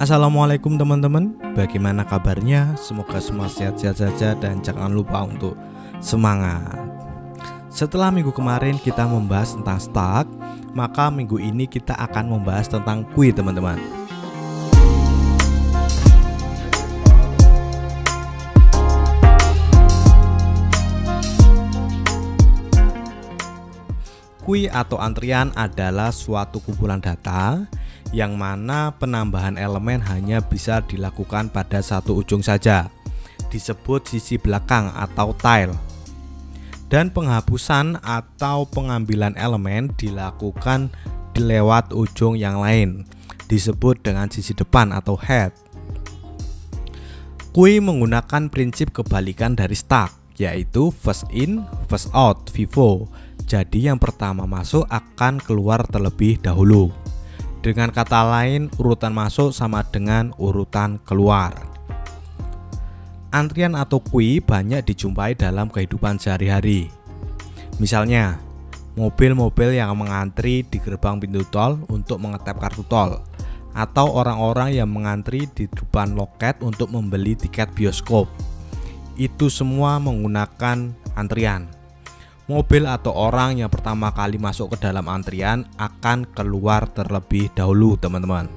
Assalamualaikum teman-teman, bagaimana kabarnya? Semoga semua sehat-sehat saja dan jangan lupa untuk semangat. Setelah minggu kemarin kita membahas tentang stock, maka minggu ini kita akan membahas tentang QI teman-teman. QI atau antrian adalah suatu kumpulan data yang mana penambahan elemen hanya bisa dilakukan pada satu ujung saja, disebut sisi belakang atau tail. Dan penghapusan atau pengambilan elemen dilakukan di lewat ujung yang lain, disebut dengan sisi depan atau head. QI menggunakan prinsip kebalikan dari stack, yaitu first in, first out, FIFO. Jadi yang pertama masuk akan keluar terlebih dahulu. Dengan kata lain, urutan masuk sama dengan urutan keluar. Antrian atau QI banyak dijumpai dalam kehidupan sehari-hari. Misalnya, mobil-mobil yang mengantri di gerbang pintu tol untuk mengetap kartu tol, atau orang-orang yang mengantri di depan loket untuk membeli tiket bioskop. Itu semua menggunakan antrian. Mobil atau orang yang pertama kali masuk ke dalam antrian akan keluar terlebih dahulu teman-teman.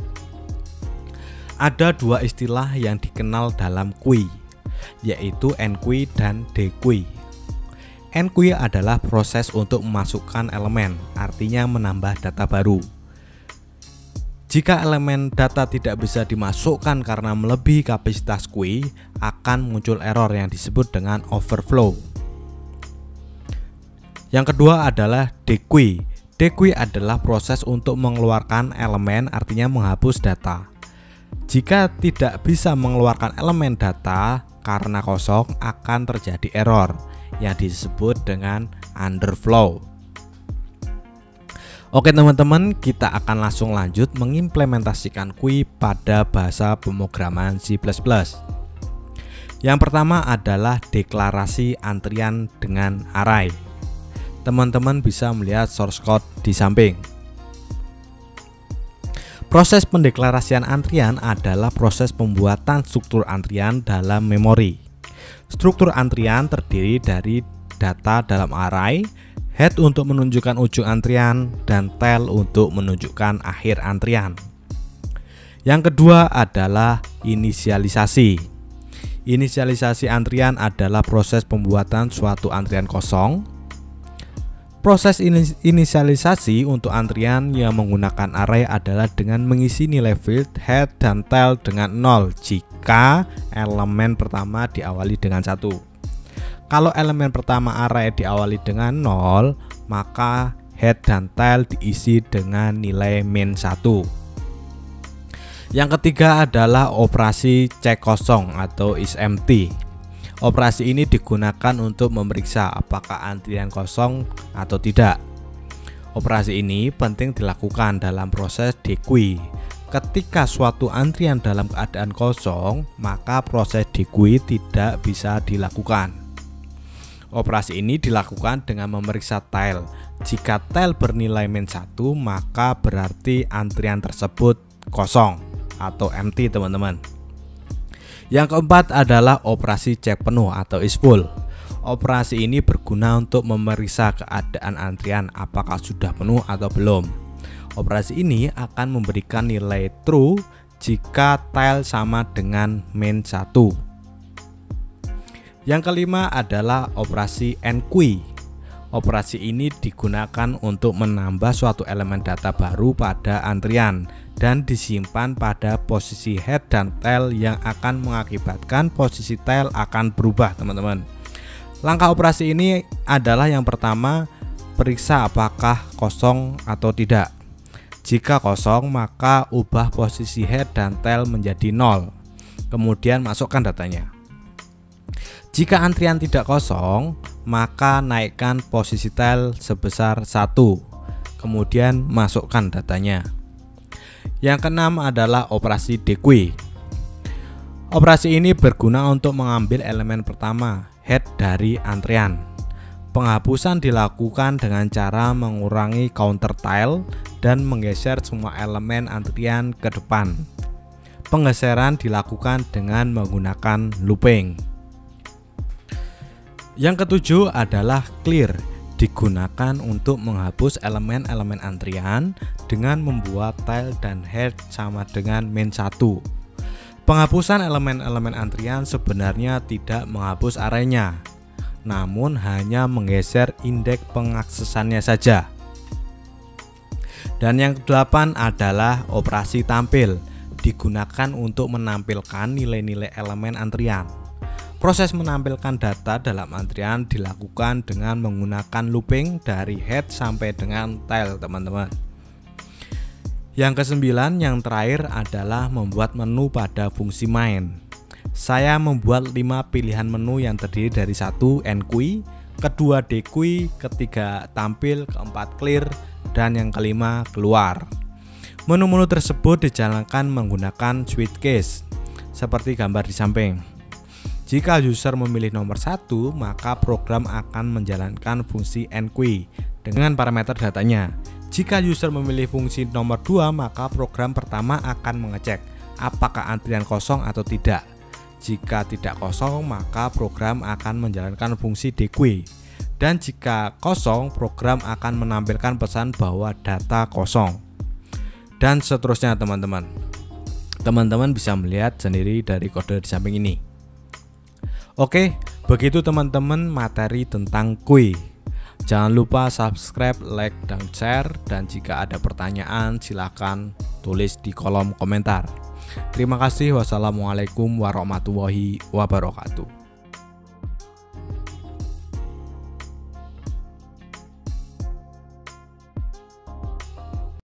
Ada dua istilah yang dikenal dalam QI, yaitu NQI dan DQI. NQI adalah proses untuk memasukkan elemen, artinya menambah data baru. Jika elemen data tidak bisa dimasukkan karena melebihi kapasitas QI, akan muncul error yang disebut dengan overflow. Yang kedua adalah DQI. DQI adalah proses untuk mengeluarkan elemen, artinya menghapus data. Jika tidak bisa mengeluarkan elemen data karena kosong, akan terjadi error yang disebut dengan underflow. Oke teman-teman, kita akan langsung lanjut mengimplementasikan QI pada bahasa pemrograman C++. Yang pertama adalah deklarasi antrian dengan array. Teman-teman bisa melihat source code di samping. Proses pendeklarasian antrian adalah proses pembuatan struktur antrian dalam memori. Struktur antrian terdiri dari data dalam array, head untuk menunjukkan ujung antrian, dan tail untuk menunjukkan akhir antrian. Yang kedua adalah inisialisasi. Inisialisasi antrian adalah proses pembuatan suatu antrian kosong. Proses inisialisasi untuk antrian yang menggunakan array adalah dengan mengisi nilai field, head, dan tail dengan 0 jika elemen pertama diawali dengan 1. Kalau elemen pertama array diawali dengan 0, maka head dan tail diisi dengan nilai min 1. Yang ketiga adalah operasi cek kosong atau isEmpty. Operasi ini digunakan untuk memeriksa apakah antrian kosong atau tidak. Operasi ini penting dilakukan dalam proses DQI. Ketika suatu antrian dalam keadaan kosong, maka proses DQI tidak bisa dilakukan. Operasi ini dilakukan dengan memeriksa tail. Jika tail bernilai min 1, maka berarti antrian tersebut kosong atau empty teman-teman. Yang keempat adalah operasi cek penuh atau isFull. Operasi ini berguna untuk memeriksa keadaan antrian apakah sudah penuh atau belum. Operasi ini akan memberikan nilai true jika tail sama dengan min 1. Yang kelima adalah operasi NQI. Operasi ini digunakan untuk menambah suatu elemen data baru pada antrian dan disimpan pada posisi head dan tail yang akan mengakibatkan posisi tail akan berubah teman-teman. Langkah operasi ini adalah yang pertama, periksa apakah kosong atau tidak. Jika kosong, maka ubah posisi head dan tail menjadi 0. Kemudian masukkan datanya. Jika antrian tidak kosong, maka naikkan posisi tail sebesar 1. Kemudian masukkan datanya. Yang keenam adalah operasi DQI. Operasi ini berguna untuk mengambil elemen pertama, head dari antrian. Penghapusan dilakukan dengan cara mengurangi counter tail dan menggeser semua elemen antrian ke depan. Penggeseran dilakukan dengan menggunakan looping. Yang ketujuh adalah clear, digunakan untuk menghapus elemen-elemen antrian dengan membuat tile dan head sama dengan main 1. Penghapusan elemen-elemen antrian sebenarnya tidak menghapus arraynya, namun hanya menggeser indeks pengaksesannya saja. Dan yang ke-8 adalah operasi tampil, digunakan untuk menampilkan nilai-nilai elemen antrian. Proses menampilkan data dalam antrian dilakukan dengan menggunakan looping dari head sampai dengan tail, teman-teman. Yang ke-9 yang terakhir adalah membuat menu pada fungsi main. Saya membuat 5 pilihan menu yang terdiri dari 1 enqueue, kedua dequeue, ketiga tampil, keempat clear, dan yang kelima keluar. Menu-menu tersebut dijalankan menggunakan switch case seperti gambar di samping. Jika user memilih nomor 1, maka program akan menjalankan fungsi enqueue dengan parameter datanya. Jika user memilih fungsi nomor 2, maka program pertama akan mengecek apakah antrian kosong atau tidak. Jika tidak kosong, maka program akan menjalankan fungsi dequeue. Dan jika kosong, program akan menampilkan pesan bahwa data kosong. Dan seterusnya, teman-teman. Teman-teman bisa melihat sendiri dari kode di samping ini. Oke, begitu teman-teman materi tentang queue. Jangan lupa subscribe, like, dan share. Dan jika ada pertanyaan silahkan tulis di kolom komentar. Terima kasih. Wassalamualaikum warahmatullahi wabarakatuh.